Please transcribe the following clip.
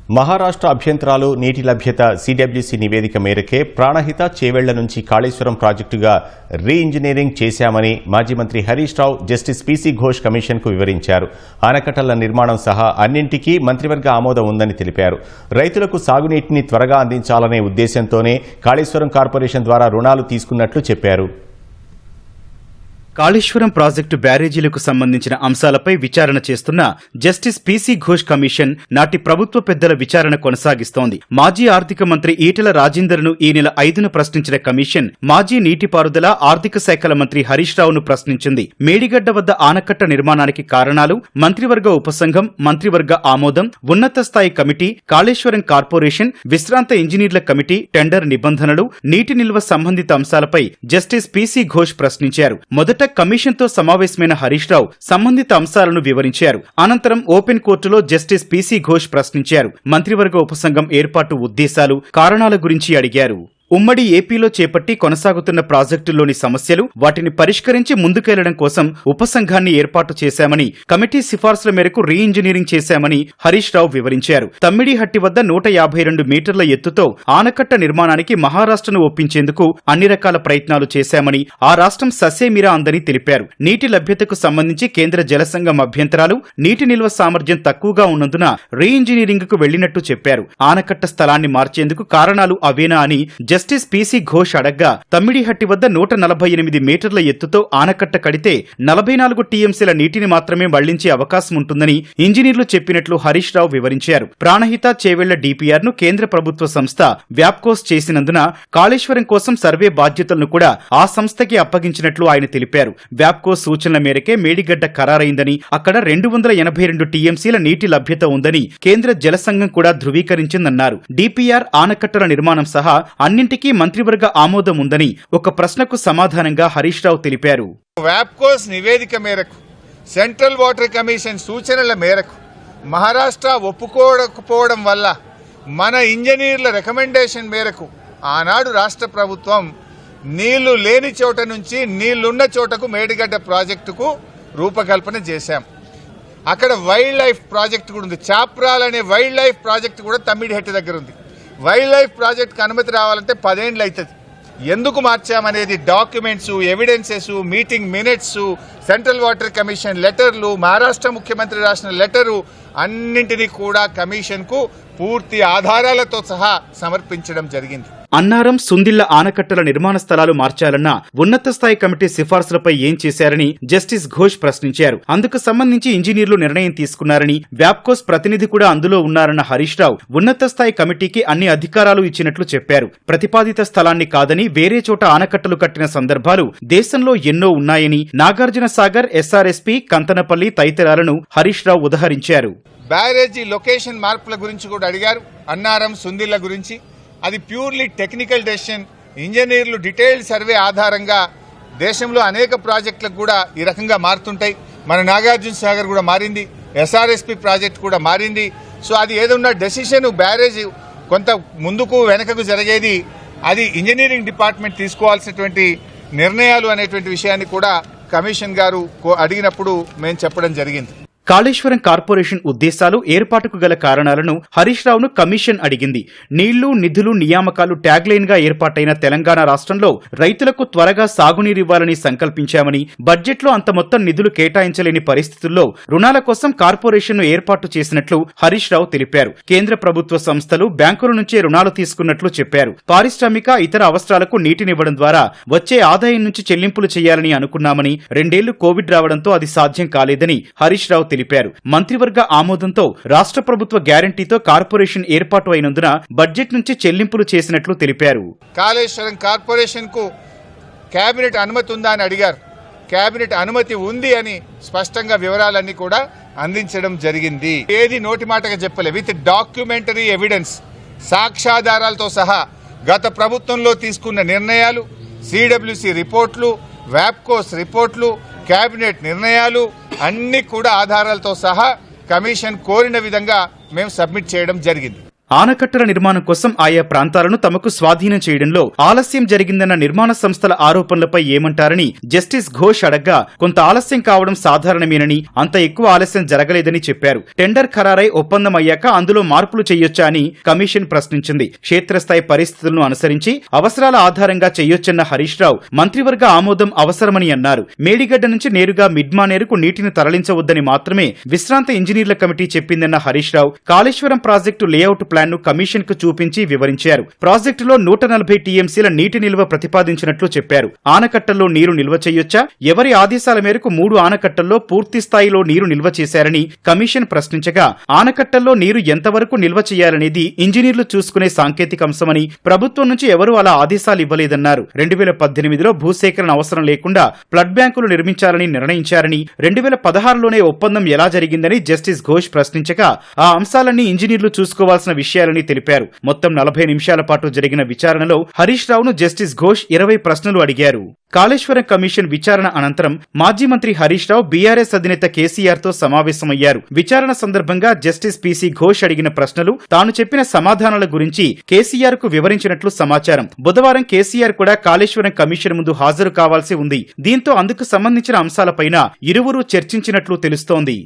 మహారాష్ట్ర అభ్యంతరాలు నీటి లభ్యత సిడబ్ల్యూసీ నివేదిక మేరకే ప్రాణహిత చేవెళ్ల నుంచి కాళేశ్వరం ప్రాజెక్టుగా రీ-ఇంజనీరింగ్ చేశామని మాజీ మంత్రి హరీష్ రావు జస్టిస్ పీసీ ఘోష్ కమిషన్కు వివరించారు. ఆనకట్టల నిర్మాణం సహా అన్నింటికీ మంత్రివర్గ ఆమోదం ఉందని తెలిపారు. రైతులకు సాగునీటిని త్వరగా అందించాలనే ఉద్దేశంతోనే కాళేశ్వరం కార్పొరేషన్ ద్వారా రుణాలు తీసుకున్నట్లు చెప్పారు. కాళేశ్వరం ప్రాజెక్టు బ్యారేజీలకు సంబంధించిన అంశాలపై విచారణ చేస్తున్న జస్టిస్ పీసీ ఘోష్ కమిషన్ నాటి ప్రభుత్వ పెద్దల విచారణ కొనసాగిస్తోంది. మాజీ ఆర్థిక మంత్రి ఈటెల రాజేందర్ను ఈ నెల 5న ప్రశ్నించిన కమిషన్ మాజీ నీటిపారుదల ఆర్థిక శాఖల మంత్రి హరీష్ రావును ప్రశ్నించింది. మేడిగడ్డ వద్ద ఆనకట్ట నిర్మాణానికి కారణాలు, మంత్రివర్గ ఉపసంఘం, మంత్రివర్గ ఆమోదం, ఉన్నత స్థాయి కమిటీ, కాళేశ్వరం కార్పొరేషన్, విశ్రాంత ఇంజనీర్ల కమిటీ, టెండర్ నిబంధనలు, నీటి నిల్వ సంబంధిత అంశాలపై జస్టిస్ పీసీ ఘోష్ ప్రశ్నించారు. మొదట కమిషన్తో సమావేశమైన హరీష్ రావు సంబంధిత అంశాలను వివరించారు. అనంతరం ఓపెన్ కోర్టులో జస్టిస్ పీసీ ఘోష్ ప్రశ్నించారు. మంత్రివర్గ ఉపసంఘం ఏర్పాటు ఉద్దేశాలు, కారణాల గురించి అడిగారు. ఉమ్మడి ఏపీలో చేపట్టి కొనసాగుతున్న ప్రాజెక్టుల్లోని సమస్యలు, వాటిని పరిష్కరించి ముందుకెళ్లడం కోసం ఉపసంఘాన్ని ఏర్పాటు చేశామని, కమిటీ సిఫార్సుల మేరకు రీ-ఇంజనీరింగ్ చేశామని హరీష్ రావు వివరించారు. తమ్మిడిహట్టి వద్ద 152 మీటర్ల ఎత్తుతో ఆనకట్ట నిర్మాణానికి మహారాష్ట్రను ఒప్పించేందుకు అన్ని రకాల ప్రయత్నాలు చేశామని, ఆ రాష్ట్రం ససేమిరా అందని తెలిపారు. నీటి లభ్యతకు సంబంధించి కేంద్ర జలసంఘం అభ్యంతరాలు, నీటి నిల్వ సామర్థ్యం తక్కువగా ఉన్నందున రీ-ఇంజనీరింగ్ కు వెళ్లినట్టు చెప్పారు. ఆనకట్ట స్థలాన్ని మార్చేందుకు కారణాలు అవేనా అని జస్టిస్ పీసీ ఘోష్ అడగ్గా, తమ్మిడిహట్టి వద్ద 148 మీటర్ల ఎత్తుతో ఆనకట్ట కడితే 44 టీఎంసీల నీటిని మాత్రమే మళ్లించే అవకాశం ఉంటుందని ఇంజనీర్లు చెప్పినట్లు హరీష్ రావు వివరించారు. ప్రాణహిత చేవెళ్ల డీపీఆర్ ను కేంద్ర ప్రభుత్వ సంస్థ వ్యాప్కోస్ చేసినందున కాళేశ్వరం కోసం సర్వే బాధ్యతలను కూడా ఆ సంస్థకి అప్పగించినట్లు ఆయన తెలిపారు. వ్యాప్కోస్ సూచనల మేరకే మేడిగడ్డ ఖరారైందని, అక్కడ 282 టీఎంసీల నీటి లభ్యత ఉందని కేంద్ర జలసంఘం కూడా ధృవీకరించిందన్నారు. డీపీఆర్, ఆనకట్టల నిర్మాణం సహా అన్నింటికీ మంత్రివర్గ ఆమోదం ఉందని ఒక ప్రశ్నకు సమాధానంగా హరీష్ రావు తెలిపారు. వ్యాప్కోస్ నివేదిక మేరకు, సెంట్రల్ వాటర్ కమిషన్ సూచనల మేరకు మహారాష్ట్ర ఒప్పుకోకపోవడం వల్ల మన ఇంజనీర్ల రికమెండేషన్ మేరకు ఆనాడు రాష్ట్ర ప్రభుత్వం నీళ్లు లేని చోట నుంచి నీళ్లున్న చోటకు మేడిగడ్డ ప్రాజెక్టుకు రూపకల్పన చేశాం. అక్కడ వైల్డ్ లైఫ్ ప్రాజెక్టు కూడా ఉంది. చాప్రాల్ అనే వైల్డ్ లైఫ్ ప్రాజెక్టు కూడా తమ్మిడిహట్టి దగ్గర ఉంది. వైల్డ్ లైఫ్ ప్రాజెక్ట్కి అనుమతి రావాలంటే 10 ఏళ్ళు అవుతుంది. ఎందుకు మార్చామనేది documents, evidences, meeting minutes, central water commission లెటర్లు, మహారాష్ట్ర ముఖ్యమంత్రి రాసిన లెటరు అన్నింటినీ కూడా కమిషన్కు పూర్తి ఆధారాలతో సహా సమర్పించడం జరిగింది. అన్నారం, సుందిళ్ల ఆనకట్టల నిర్మాణ స్థలాలు మార్చాలన్న ఉన్నత స్థాయి కమిటీ సిఫార్సులపై ఏం చేశారని జస్టిస్ ఘోష్ ప్రశ్నించారు. అందుకు సంబంధించి ఇంజనీర్లు నిర్ణయం తీసుకున్నారని, వ్యాప్కోస్ ప్రతినిధి కూడా అందులో ఉన్నారన్న హరీష్ రావు ఉన్నత స్థాయి కమిటీకి అన్ని అధికారాలు ఇచ్చినట్లు చెప్పారు. ప్రతిపాదిత స్థలాన్ని కాదని వేరే చోట ఆనకట్టలు కట్టిన సందర్భాలు దేశంలో ఎన్నో ఉన్నాయని, నాగార్జున సాగర్, ఎస్ఆర్ఎస్పీ, కంతనపల్లి తదితరాలను హరీష్ రావు ఉదహరించారు. బ్యారేజీ లొకేషన్ మార్పుల గురించి కూడా అడిగారు. అన్నారం, సుందిళ్ల గురించి అది ప్యూర్లీ టెక్నికల్ డెసిషన్. ఇంజనీర్లు డీటెయిల్డ్ సర్వే ఆధారంగా దేశంలో అనేక ప్రాజెక్టులకు కూడా ఈ రకంగా మారుతుంటాయి. మన నాగార్జున సాగర్ కూడా మారింది, ఎస్ఆర్ఎస్పీ ప్రాజెక్ట్ కూడా మారింది. సో అది ఏదన్నా డెసిషన్ బ్యారేజీ కొంత ముందుకు వెనకకు జరిగేది, అది ఇంజనీరింగ్ డిపార్ట్మెంట్ తీసుకోవాల్సినటువంటి నిర్ణయాలు అనేటువంటి విషయాన్ని కూడా కమిషన్ గారు అడిగినప్పుడు మేము చెప్పడం జరిగింది. కాళేశ్వరం కార్పొరేషన్ ఉద్దేశాలు, ఏర్పాటుకు గల కారణాలను హరీష్ రావును కమిషన్ అడిగింది. నీళ్లు, నిధులు, నియామకాలు ట్యాగ్లైన్ గా ఏర్పాటైన తెలంగాణ రాష్ట్రంలో రైతులకు త్వరగా సాగునీరివ్వాలని సంకల్పించామని, బడ్జెట్లో అంత మొత్తం నిధులు కేటాయించలేని పరిస్థితుల్లో రుణాల కోసం కార్పొరేషన్ను ఏర్పాటు చేసినట్లు హరీష్ రావు తెలిపారు. కేంద్ర ప్రభుత్వ సంస్థలు, బ్యాంకుల నుంచే రుణాలు తీసుకున్నట్లు చెప్పారు. పారిశ్రామిక, ఇతర అవసరాలకు నీటినివ్వడం ద్వారా వచ్చే ఆదాయం నుంచి చెల్లింపులు చేయాలని అనుకున్నామని, 2 ఏళ్లు కోవిడ్ రావడంతో అది సాధ్యం కాలేదని హరీష్ రావు తెలిపారు. మంత్రివర్గ ఆమోదంతో రాష్ట్ర ప్రభుత్వ గ్యారంటీతో కార్పొరేషన్ ఏర్పాటు అయినందున బడ్జెట్ నుంచి చెల్లింపులు చేసినట్లు తెలిపారు. కాళేశ్వరం కార్పొరేషన్ కు కేబినెట్ అనుమతి ఉందా అని అడిగారు. కేబినెట్ అనుమతి ఉంది అని స్పష్టంగా వివరాలన్నీ కూడా అందించడం జరిగింది. ఏది నోటి మాటగా చెప్పలే, విత్ డాక్యుమెంటరీ ఎవిడెన్స్, సాక్ష్యాధారాలతో సహా గత ప్రభుత్వంలో తీసుకున్న నిర్ణయాలు, సిడబ్ల్యూసి రిపోర్ట్లు, వ్యాప్కోస్ రిపోర్ట్లు, కేబినెట్ నిర్ణయాలు అన్ని కూడా ఆధారాలతో సహా కమిషన్ కోరిన విధంగా మేము సబ్మిట్ చేయడం జరిగింది. ఆనకట్టల నిర్మాణం కోసం ఆయా ప్రాంతాలను తమకు స్వాధీనం చేయడంలో ఆలస్యం జరిగిందన్న నిర్మాణ సంస్థల ఆరోపణలపై ఏమంటారని జస్టిస్ ఘోష్ అడగ్గా కొంత ఆలస్యం కావడం సాధారణమేనని, అంత ఎక్కువ ఆలస్యం జరగలేదని చెప్పారు. టెండర్ ఖరారై ఒప్పందం అయ్యాక అందులో మార్పులు చేయొచ్చా అని కమిషన్ ప్రశ్నించింది. క్షేత్రస్థాయి పరిస్థితులను అనుసరించి అవసరాల ఆధారంగా చేయొచ్చన్న హరీష్ రావు మంత్రివర్గ ఆమోదం అవసరమని అన్నారు. మేడిగడ్డ నుంచి నేరుగా మిడ్మానేరుకు నీటిని తరలించవద్దని మాత్రమే విశ్రాంత ఇంజనీర్ల committee చెప్పిందన్న Harish Rao Kaleshwaram project layout plan ను కమిషన్ కు చూపించి వివరించారు. ప్రాజెక్టులో 140 టీఎంసీల నీటి నిల్వ ప్రతిపాదించినట్లు చెప్పారు. ఆనకట్టల్లో నీరు నిల్వ చేయొచ్చా? ఎవరి ఆదేశాల మేరకు 3 ఆనకట్టల్లో పూర్తి స్థాయిలో నీరు నిల్వ చేశారని కమిషన్ ప్రశ్నించగా, ఆనకట్టల్లో నీరు ఎంతవరకు నిల్వ చేయాలనేది ఇంజనీర్లు చూసుకునే సాంకేతిక అంశమని, ప్రభుత్వం నుంచి ఎవరూ అలా ఆదేశాలు ఇవ్వలేదన్నారు. 2018లో భూసేకరణ అవసరం లేకుండా ఫ్లడ్ బ్యాంకులు నిర్మించాలని నిర్ణయించారని, 2016లోనే ఒప్పందం ఎలా జరిగిందని జస్టిస్ ఘోష్ ప్రశ్నించగా, ఆ అంశాలన్నీ ఇంజనీర్లు చూసుకోవాల్సిన విషయాలని తెలిపారు. మొత్తం 40 నిమిషాల పాటు జరిగిన విచారణలో హరీష్ రావును జస్టిస్ ఘోష్ 20 ప్రశ్నలు అడిగారు. కాళేశ్వరం కమిషన్ విచారణ అనంతరం మాజీ మంత్రి హరీష్ రావు బీఆర్ఎస్ అధినేత కేసీఆర్ తో సమావేశమయ్యారు. విచారణ సందర్భంగా జస్టిస్ పీసీ ఘోష్ అడిగిన ప్రశ్నలు, తాను చెప్పిన సమాధానాల గురించి కేసీఆర్ కు వివరించినట్లు సమాచారం. బుధవారం కేసీఆర్ కూడా కాళేశ్వరం కమిషన్ ముందు హాజరు కావాల్సి ఉంది. దీంతో అందుకు సంబంధించిన అంశాలపైన ఇరువురు చర్చించినట్లు తెలుస్తోంది.